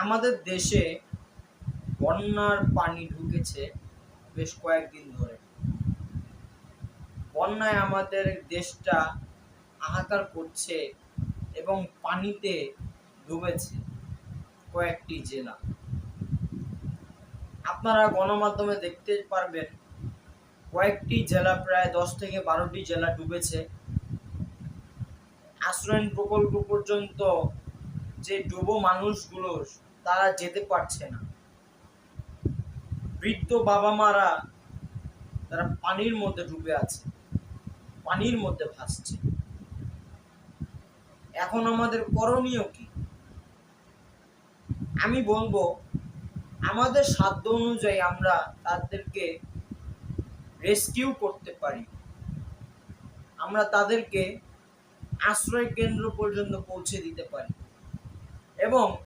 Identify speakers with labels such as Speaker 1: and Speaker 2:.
Speaker 1: আমাদের দেশে বন্যার পানি ঢুকেছে বেশ কয়েকদিন ধরে। বন্যায় আমাদের দেশটা হাহাকার করছে এবং পানিতে ডুবেছে কয়েকটি জেলা। আপনারা গণমাধ্যমে দেখতে পারবেন কয়েকটি জেলা, প্রায় 10 থেকে 12টি জেলা ডুবেছে। আশ্রয়ণ প্রকল্প পর্যন্ত যে ডুবো মানুষগুলো তারা যেতে পারছে না। বৃদ্ধ বাবা মারা তারা পানির মধ্যে ডুবে আছে, পানির মধ্যে ভাসছে। এখন আমাদের করণীয় কি? আমি বলবো আমাদের সাধ্য অনুযায়ী আমরা তাদেরকে রেস্কিউ করতে পারি। আমরা তাদেরকে আশ্রয় কেন্দ্র পর্যন্ত পৌঁছে দিতে পারি এবং